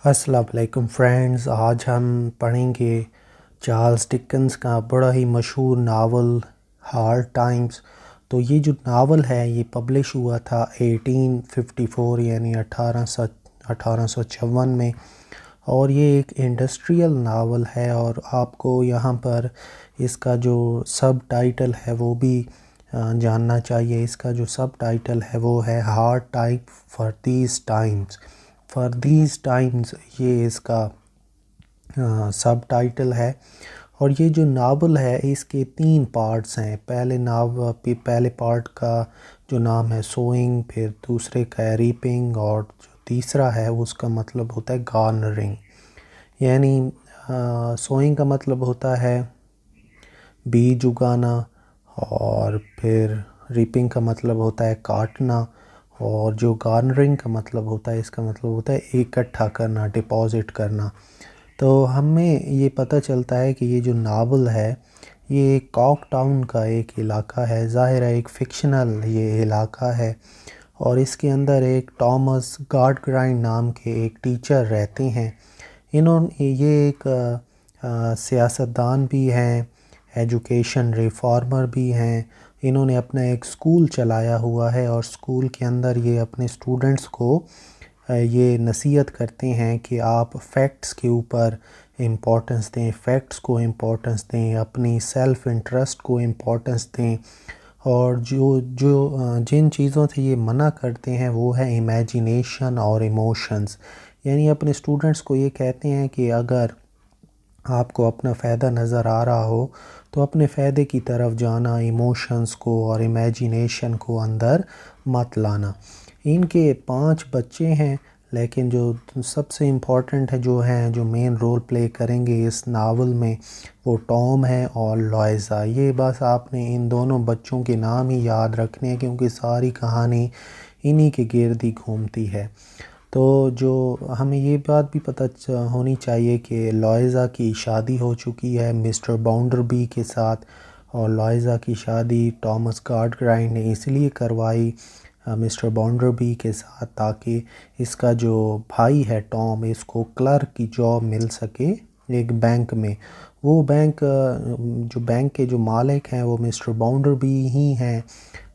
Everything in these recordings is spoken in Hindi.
अस्सलाम वालेकुम फ्रेंड्स। आज हम पढ़ेंगे चार्ल्स डिकन्स का बड़ा ही मशहूर नावल हार्ड टाइम्स। तो ये जो नावल है ये पब्लिश हुआ था 1854 यानी 1856 में। और ये एक इंडस्ट्रियल नावल है और आपको यहाँ पर इसका जो सब टाइटल है वो भी जानना चाहिए। इसका जो सब टाइटल है वो है hard type for these times, ये इसका सब टाइटल है। और ये जो नावल है इसके 3 पार्ट्स हैं। पहले पार्ट का जो नाम है सोइंग, फिर दूसरे का है रीपिंग, और जो तीसरा है उसका मतलब होता है गार्नरिंग। यानी सोइंग का मतलब होता है बीज उगाना, और फिर रीपिंग का मतलब होता है काटना, और जो गार्नरिंग का मतलब होता है इसका मतलब होता है इकट्ठा करना, डिपॉजिट करना। तो हमें ये पता चलता है कि ये जो नावल है ये कॉक टाउन का एक इलाका है। ज़ाहिर है एक फ़िक्शनल ये इलाका है, और इसके अंदर एक टॉमस गार्डग्राइंड नाम के एक टीचर रहते हैं। ये एक सियासतदान भी हैं, एजुकेशन रिफॉर्मर भी हैं। इन्होंने अपना एक स्कूल चलाया हुआ है, और स्कूल के अंदर ये अपने स्टूडेंट्स को ये नसीहत करते हैं कि आप फैक्ट्स के ऊपर इम्पोर्टेंस दें, फैक्ट्स को इम्पोर्टेंस दें, अपनी सेल्फ़ इंटरेस्ट को इम्पोर्टेंस दें। और जो जो जिन चीज़ों से ये मना करते हैं वो है इमेजिनेशन और इमोशंस। यानी अपने स्टूडेंट्स को ये कहते हैं कि अगर आपको अपना फ़ायदा नज़र आ रहा हो तो अपने फ़ायदे की तरफ जाना, इमोशंस को और इमेजिनेशन को अंदर मत लाना। इनके 5 बच्चे हैं, लेकिन जो सबसे इम्पोर्टेंट है जो मेन रोल प्ले करेंगे इस नावल में वो टॉम है और लॉइज़ा। ये बस आपने इन दोनों बच्चों के नाम ही याद रखने हैं, क्योंकि सारी कहानी इन्हीं के गिर्द ही घूमती है। तो जो हमें ये बात भी पता होनी चाहिए कि लॉइज़ा की शादी हो चुकी है मिस्टर बाउंडरबी के साथ। और लॉइज़ा की शादी टॉमस गार्डग्राइंड ने इसलिए करवाई मिस्टर बाउंडरबी के साथ ताकि इसका जो भाई है टॉम, इसको क्लर्क की जॉब मिल सके एक बैंक में। वो जो बैंक के जो मालिक हैं वो मिस्टर बाउंडरबी ही हैं।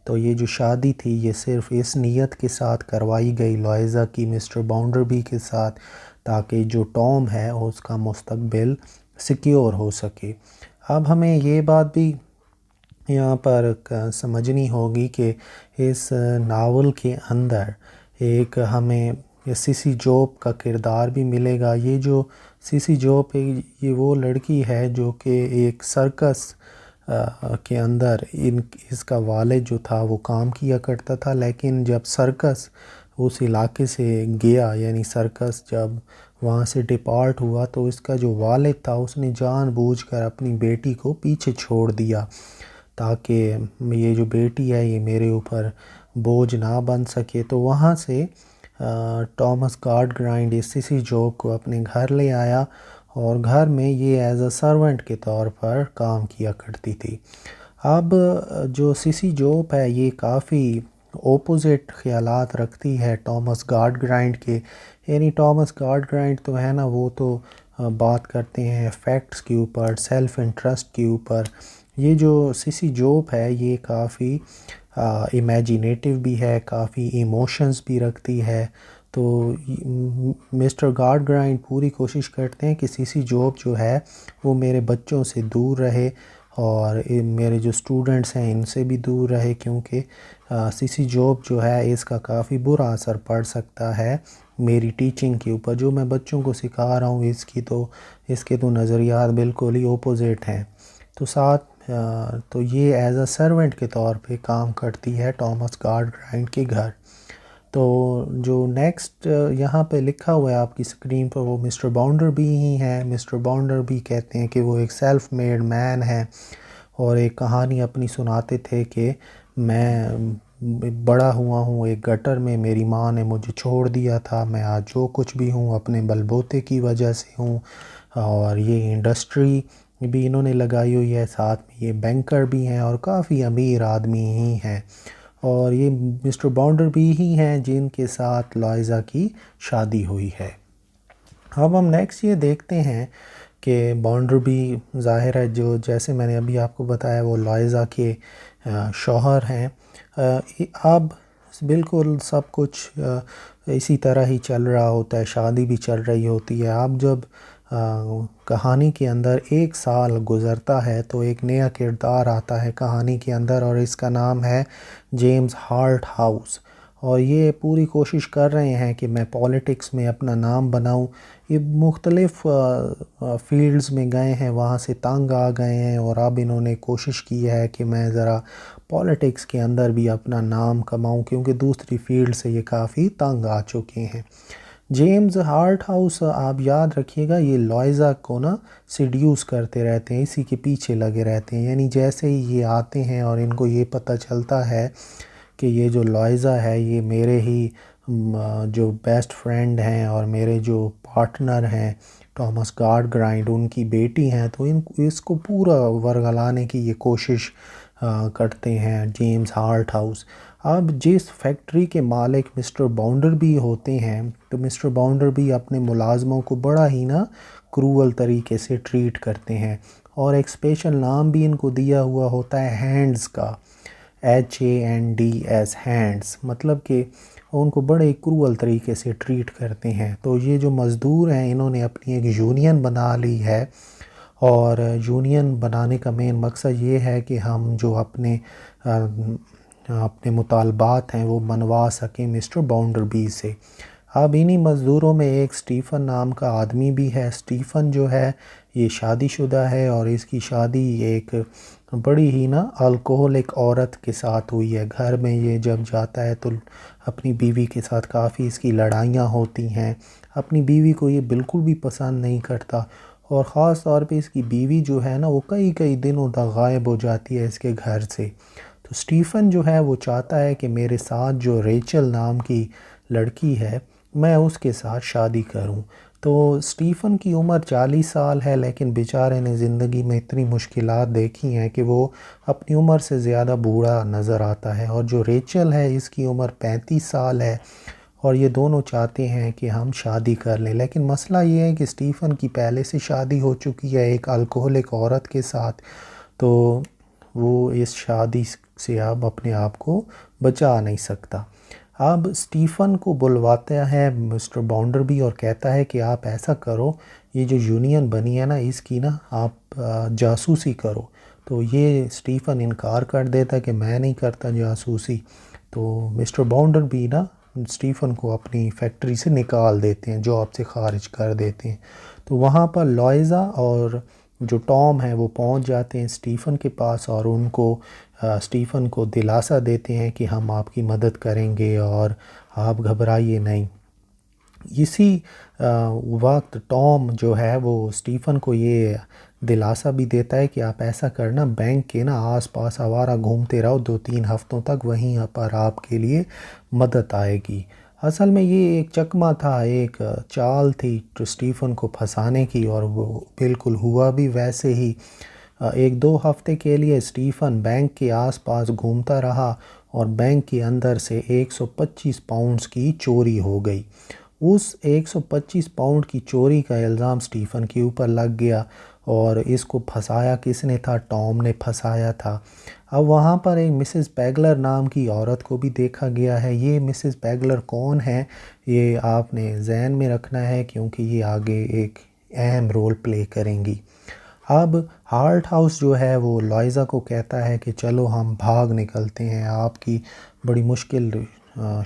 तो ये जो शादी थी ये सिर्फ़ इस नीयत के साथ करवाई गई लॉइज़ा की मिस्टर बाउंडरबी के साथ, ताकि जो टॉम है उसका मुस्तकबिल सिक्योर हो सके। अब हमें ये बात भी यहाँ पर समझनी होगी कि इस नावल के अंदर एक हमें सीसी जॉब का किरदार भी मिलेगा। ये जो सीसी जॉब है ये वो लड़की है जो कि एक सर्कस के अंदर इसका वालिद जो था वो काम किया करता था। लेकिन जब सर्कस उस इलाके से गया, यानी सर्कस जब वहाँ से डिपार्ट हुआ, तो इसका जो वालिद था उसने जानबूझकर अपनी बेटी को पीछे छोड़ दिया ताकि ये जो बेटी है ये मेरे ऊपर बोझ ना बन सके। तो वहाँ से टॉमस गार्डग्राइंड इस सीसी जॉब को अपने घर ले आया, और घर में ये एज अ सर्वेंट के तौर पर काम किया करती थी। अब जो सीसी जॉब है ये काफ़ी ओपोजिट ख़यालात रखती है टॉमस गार्डग्राइंड के। यानी टॉमस गार्डग्राइंड तो है ना, वो तो बात करते हैं फैक्ट्स के ऊपर, सेल्फ़ इंटरेस्ट के ऊपर। ये जो सीसी जॉब है ये काफ़ी इमेजिनेटिव भी है, काफ़ी इमोशंस भी रखती है। तो मिस्टर गार्डग्राइंड पूरी कोशिश करते हैं कि सीसी जॉब जो है वो मेरे बच्चों से दूर रहे, और मेरे जो स्टूडेंट्स हैं इनसे भी दूर रहे, क्योंकि सीसी जॉब जो है इसका काफ़ी बुरा असर पड़ सकता है मेरी टीचिंग के ऊपर। जो मैं बच्चों को सिखा रहा हूँ इसके तो नज़रियात बिल्कुल ही ओपोजिट हैं। तो तो ये एज अ सर्वेंट के तौर पे काम करती है टॉमस गार्डग्राइंड के घर। तो जो नेक्स्ट यहाँ पे लिखा हुआ है आपकी स्क्रीन पर वो मिस्टर बाउंडरबी ही हैं। मिस्टर बाउंडरबी कहते हैं कि वो एक सेल्फ मेड मैन है, और एक कहानी अपनी सुनाते थे कि मैं बड़ा हुआ हूँ एक गटर में, मेरी माँ ने मुझे छोड़ दिया था, मैं आज जो कुछ भी हूँ अपने बलबूते की वजह से हूँ। और ये इंडस्ट्री भी इन्होंने लगाई हुई है, साथ में ये बैंकर भी हैं और काफ़ी अमीर आदमी ही हैं। और ये मिस्टर बाउंडरबी ही हैं जिनके साथ लॉइज़ा की शादी हुई है। अब हम नेक्स्ट ये देखते हैं कि बाउंडरबी ज़ाहिर है, जो जैसे मैंने अभी आपको बताया वो लॉयज़ा के शौहर हैं। अब बिल्कुल सब कुछ इसी तरह ही चल रहा होता है, शादी भी चल रही होती है। अब जब कहानी के अंदर एक साल गुज़रता है तो एक नया किरदार आता है कहानी के अंदर, और इसका नाम है जेम्स हार्टहाउस। और ये पूरी कोशिश कर रहे हैं कि मैं पॉलिटिक्स में अपना नाम बनाऊं। ये मुख्तलिफ़ फ़ील्ड्स में गए हैं, वहाँ से तंग आ गए हैं, और अब इन्होंने कोशिश की है कि मैं ज़रा पॉलिटिक्स के अंदर भी अपना नाम कमाऊं, क्योंकि दूसरी फील्ड से ये काफ़ी तंग आ चुके हैं। जेम्स हार्टहाउस, आप याद रखिएगा, ये लॉयज़ा को ना सीड्यूस करते रहते हैं, इसी के पीछे लगे रहते हैं। यानी जैसे ही ये आते हैं और इनको ये पता चलता है कि ये जो लॉयज़ा है ये मेरे ही जो बेस्ट फ्रेंड हैं और मेरे जो पार्टनर हैं थॉमस गार्डग्राइंड, उनकी बेटी हैं, तो इसको पूरा वर्गलाने की ये कोशिश करते हैं जेम्स हार्टहाउस। अब जिस फैक्ट्री के मालिक मिस्टर बाउंडरबी होते हैं, तो मिस्टर बाउंडरबी अपने मुलाजमों को बड़ा ही ना क्रूअल तरीके से ट्रीट करते हैं, और एक स्पेशल नाम भी इनको दिया हुआ होता है हैंड्स का, HANDS, हैंड्स, मतलब कि उनको बड़े क्रूअल तरीके से ट्रीट करते हैं। तो ये जो मज़दूर हैं इन्होंने अपनी एक यूनियन बना ली है, और यूनियन बनाने का मेन मकसद ये है कि हम जो अपने मुतालबात हैं वो मनवा सकें मिस्टर बाउंडरबी से। अब इन्हीं मज़दूरों में एक स्टीफ़न नाम का आदमी भी है। स्टीफ़न जो है ये शादीशुदा है, और इसकी शादी एक बड़ी ही ना अल्कोहलिक औरत के साथ हुई है। घर में ये जब जाता है तो अपनी बीवी के साथ काफ़ी इसकी लड़ाइयाँ होती हैं। अपनी बीवी को ये बिल्कुल भी पसंद नहीं करता, और ख़ास तौर पे इसकी बीवी जो है ना वो कई कई दिनों तक गायब हो जाती है इसके घर से। तो स्टीफ़न जो है वो चाहता है कि मेरे साथ जो रेचल नाम की लड़की है मैं उसके साथ शादी करूं। तो स्टीफ़न की उम्र 40 साल है, लेकिन बेचारे ने ज़िंदगी में इतनी मुश्किलात देखी हैं कि वो अपनी उम्र से ज़्यादा बूढ़ा नज़र आता है। और जो रेचल है इसकी उम्र 35 साल है, और ये दोनों चाहते हैं कि हम शादी कर लें। लेकिन मसला ये है कि स्टीफ़न की पहले से शादी हो चुकी है एक अल्कोहलिक औरत के साथ, तो वो इस शादी से अब अपने आप को बचा नहीं सकता। अब स्टीफ़न को बुलवाता है मिस्टर बाउंडरबी और कहता है कि आप ऐसा करो, ये जो यूनियन बनी है ना इसकी ना आप जासूसी करो। तो ये स्टीफ़न इनकार कर देता कि मैं नहीं करता जासूसी। तो मिस्टर बाउंडरबी ना स्टीफ़न को अपनी फैक्ट्री से निकाल देते हैं, जॉब से ख़ारिज कर देते हैं। तो वहाँ पर लॉयज़ा और जो टॉम है वो पहुँच जाते हैं स्टीफ़न के पास, और उनको स्टीफ़न को दिलासा देते हैं कि हम आपकी मदद करेंगे और आप घबराइए नहीं। इसी वक्त टॉम जो है वो स्टीफ़न को ये दिलासा भी देता है कि आप ऐसा करना, बैंक के ना आसपास आवारा घूमते रहो 2-3 हफ्तों तक, वहीं पर आपके लिए मदद आएगी। असल में ये एक चकमा था, एक चाल थी तो स्टीफ़न को फंसाने की, और वो बिल्कुल हुआ भी वैसे ही। 1-2 हफ्ते के लिए स्टीफ़न बैंक के आसपास घूमता रहा, और बैंक के अंदर से 125 पाउंड्स की चोरी हो गई। उस 125 पाउंड की चोरी का इल्ज़ाम स्टीफ़न के ऊपर लग गया, और इसको फंसाया किसने था? टॉम ने फंसाया था। अब वहाँ पर एक मिसेस पैगलर नाम की औरत को भी देखा गया है। ये मिसेस पैगलर कौन है ये आपने जहन में रखना है, क्योंकि ये आगे एक अहम रोल प्ले करेंगी। अब हार्टहाउस जो है वो लॉयज़ा को कहता है कि चलो हम भाग निकलते हैं, आपकी बड़ी मुश्किल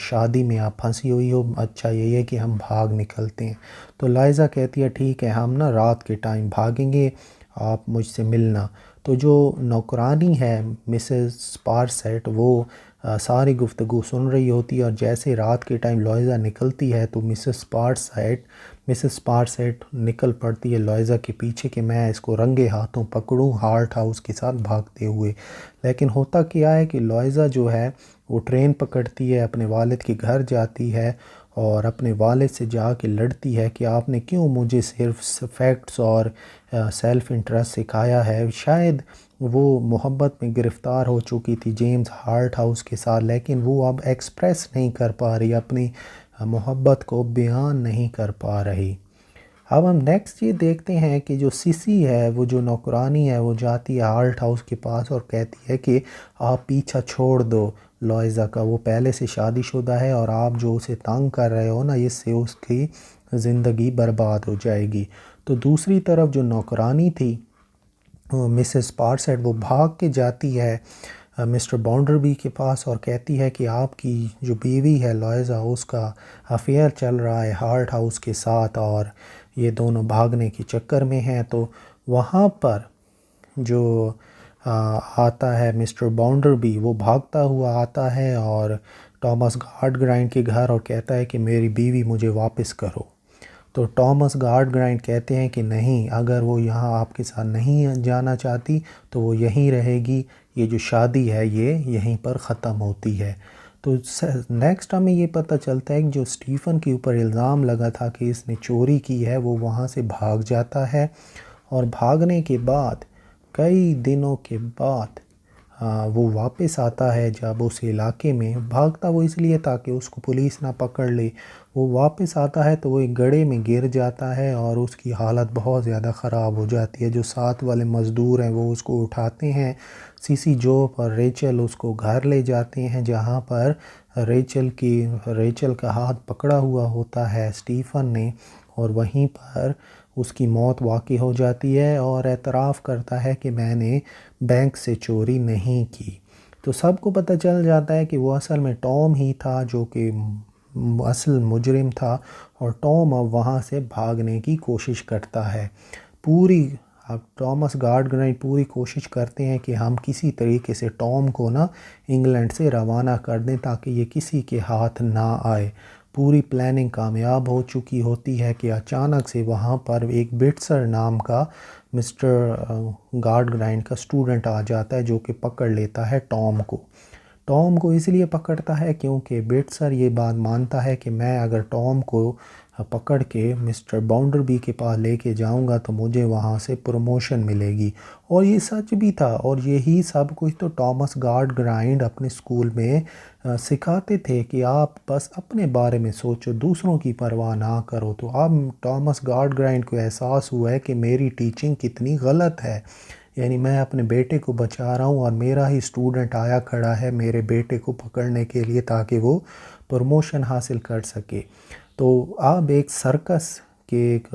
शादी में आप फंसी हुई हो, अच्छा यही है कि हम भाग निकलते हैं। तो लॉयज़ा कहती है ठीक है, हम ना रात के टाइम भागेंगे, आप मुझसे मिलना। तो जो नौकरानी है मिसेस स्पारसेट वो सारी गुफ्तगू सुन रही होती है, और जैसे रात के टाइम लॉयज़ा निकलती है तो मिसेस स्पारसेट निकल पड़ती है लॉयज़ा के पीछे कि मैं इसको रंगे हाथों पकड़ूं हार्टहाउस के साथ भागते हुए। लेकिन होता क्या है कि लॉयज़ा जो है वो ट्रेन पकड़ती है, अपने वालिद के घर जाती है, और अपने वालिद से जाके लड़ती है कि आपने क्यों मुझे सिर्फ फैक्ट्स और सेल्फ़ इंटरेस्ट सिखाया है। शायद वो मोहब्बत में गिरफ़्तार हो चुकी थी जेम्स हार्टहाउस के साथ, लेकिन वो अब एक्सप्रेस नहीं कर पा रही, अपनी मोहब्बत को बयान नहीं कर पा रही। अब हम नेक्स्ट ये देखते हैं कि जो सिसी है, वो जो नौकरानी है, वो जाती है हार्ट हाउस के पास और कहती है कि आप पीछा छोड़ दो लॉइज़ा का, वो पहले से शादीशुदा है और आप जो उसे तंग कर रहे हो ना, इससे उसकी ज़िंदगी बर्बाद हो जाएगी। तो दूसरी तरफ जो नौकरानी थी मिसेस पारसेट, वो भाग के जाती है मिस्टर बाउंडरबी के पास और कहती है कि आपकी जो बीवी है लॉइज़ा, उसका अफेयर चल रहा है हार्ट हाउस के साथ और ये दोनों भागने के चक्कर में हैं। तो वहाँ पर जो आता है मिस्टर बाउंडरबी, वो भागता हुआ आता है और टॉमस गार्डग्राइंड के घर और कहता है कि मेरी बीवी मुझे वापस करो। तो टॉमस गार्डग्राइंड कहते हैं कि नहीं, अगर वो यहाँ आपके साथ नहीं जाना चाहती तो वो यहीं रहेगी, ये जो शादी है ये यहीं पर ख़त्म होती है। तो नेक्स्ट हमें ये पता चलता है कि जो स्टीफ़न के ऊपर इल्ज़ाम लगा था कि इसने चोरी की है, वो वहाँ से भाग जाता है और भागने के बाद कई दिनों के बाद वो वापस आता है। जब उस इलाके में भागता वो इसलिए ताकि उसको पुलिस ना पकड़ ले, वो वापस आता है तो वो एक गड्ढे में गिर जाता है और उसकी हालत बहुत ज़्यादा ख़राब हो जाती है। जो साथ वाले मज़दूर हैं वो उसको उठाते हैं, सीसी जॉब और रेचल उसको घर ले जाते हैं, जहाँ पर रेचल का हाथ पकड़ा हुआ होता है स्टीफ़न ने, और वहीं पर उसकी मौत वाक़ई हो जाती है और एतराफ़ करता है कि मैंने बैंक से चोरी नहीं की। तो सबको पता चल जाता है कि वो असल में टॉम ही था जो कि असल मुजरिम था, और टॉम अब वहाँ से भागने की कोशिश करता है। पूरी अब टॉमस गार्डग्राइंड पूरी कोशिश करते हैं कि हम किसी तरीके से टॉम को ना इंग्लैंड से रवाना कर दें ताकि ये किसी के हाथ ना आए। पूरी प्लानिंग कामयाब हो चुकी होती है कि अचानक से वहाँ पर एक बिटसर नाम का मिस्टर गार्डग्राइंड का स्टूडेंट आ जाता है जो कि पकड़ लेता है टॉम को। टॉम को इसलिए पकड़ता है क्योंकि बिटसर ये बात मानता है कि मैं अगर टॉम को पकड़ के मिस्टर बाउंडरबी के पास लेके जाऊंगा तो मुझे वहाँ से प्रमोशन मिलेगी। और ये सच भी था, और यही सब कुछ तो टॉमस गार्डग्राइंड अपने स्कूल में सिखाते थे कि आप बस अपने बारे में सोचो, दूसरों की परवाह ना करो। तो अब टॉमस गार्डग्राइंड को एहसास हुआ है कि मेरी टीचिंग कितनी गलत है, यानी मैं अपने बेटे को बचा रहा हूँ और मेरा ही स्टूडेंट आया खड़ा है मेरे बेटे को पकड़ने के लिए ताकि वो प्रमोशन हासिल कर सके। तो अब एक सर्कस के एक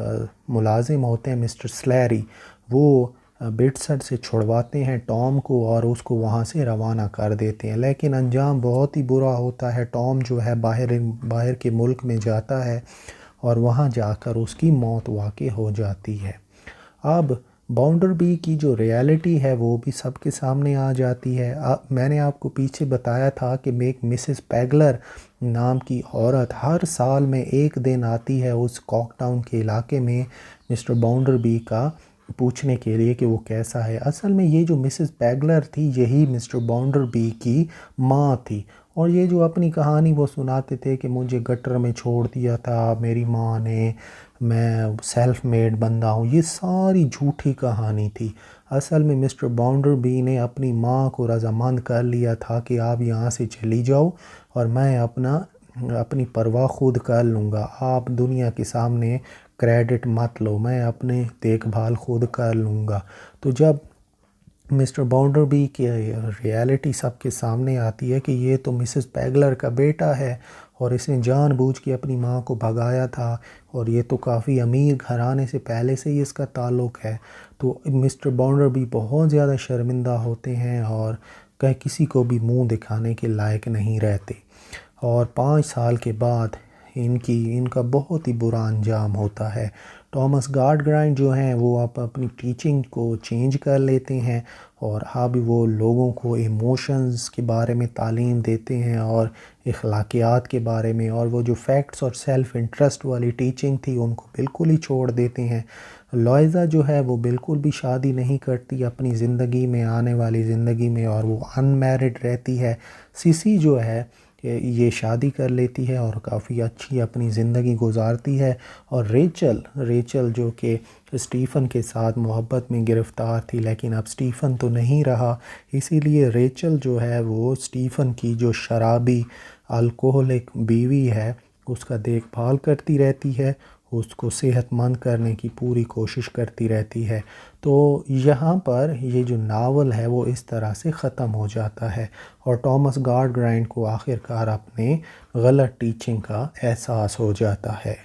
मुलाजिम होते हैं मिस्टर स्लैरी, वो बिटसर से छुड़वाते हैं टॉम को और उसको वहाँ से रवाना कर देते हैं, लेकिन अंजाम बहुत ही बुरा होता है। टॉम जो है बाहर के मुल्क में जाता है और वहाँ जाकर उसकी मौत वाक़ई हो जाती है। अब बाउंडरबी की जो रियलिटी है वो भी सबके सामने आ जाती है। मैंने आपको पीछे बताया था कि एक मिसेस पैगलर नाम की औरत हर साल में एक दिन आती है उस कॉकटाउन के इलाके में मिस्टर बाउंडरबी का पूछने के लिए कि वो कैसा है। असल में ये जो मिसेस पैगलर थी यही मिस्टर बाउंडरबी की माँ थी, और ये जो अपनी कहानी वो सुनाते थे कि मुझे गटर में छोड़ दिया था मेरी माँ ने, मैं सेल्फ मेड बंदा हूँ, ये सारी झूठी कहानी थी। असल में मिस्टर बाउंडरबी ने अपनी माँ को रजामंद कर लिया था कि आप यहाँ से चली जाओ और मैं अपनी परवाह खुद कर लूँगा, आप दुनिया के सामने क्रेडिट मत लो, मैं अपने देखभाल खुद कर लूँगा। तो जब मिस्टर बाउंडरबी की रियलिटी सबके सामने आती है कि ये तो मिसेस पैगलर का बेटा है और इसने जानबूझ के अपनी माँ को भगाया था और ये तो काफ़ी अमीर घराने से पहले से ही इसका ताल्लुक़ है, तो मिस्टर बाउंडरबी बहुत ज़्यादा शर्मिंदा होते हैं और कहीं किसी को भी मुंह दिखाने के लायक नहीं रहते। और 5 साल के बाद इनका बहुत ही बुरा अंजाम होता है। टॉमस गार्डग्राइंड जो हैं वो अपनी टीचिंग को चेंज कर लेते हैं और अब वो लोगों को इमोशंस के बारे में तालीम देते हैं और अखलाकियात के बारे में, और वो जो फैक्ट्स और सेल्फ़ इंटरेस्ट वाली टीचिंग थी उनको बिल्कुल ही छोड़ देते हैं। लॉइज़ा जो है वो बिल्कुल भी शादी नहीं करती अपनी ज़िंदगी में, आने वाली ज़िंदगी में, और वो अनमैरिड रहती है। सिसी जो है ये शादी कर लेती है और काफ़ी अच्छी अपनी ज़िंदगी गुजारती है। और रेचल जो कि स्टीफ़न के साथ मोहब्बत में गिरफ़्तार थी, लेकिन अब स्टीफ़न तो नहीं रहा, इसीलिए रेचल जो है वो स्टीफ़न की जो शराबी अल्कोहलिक बीवी है उसका देखभाल करती रहती है, उसको सेहतमंद करने की पूरी कोशिश करती रहती है। तो यहाँ पर ये जो नावल है वो इस तरह से ख़त्म हो जाता है और थॉमस गार्डग्राइंड को आखिरकार अपने गलत टीचिंग का एहसास हो जाता है।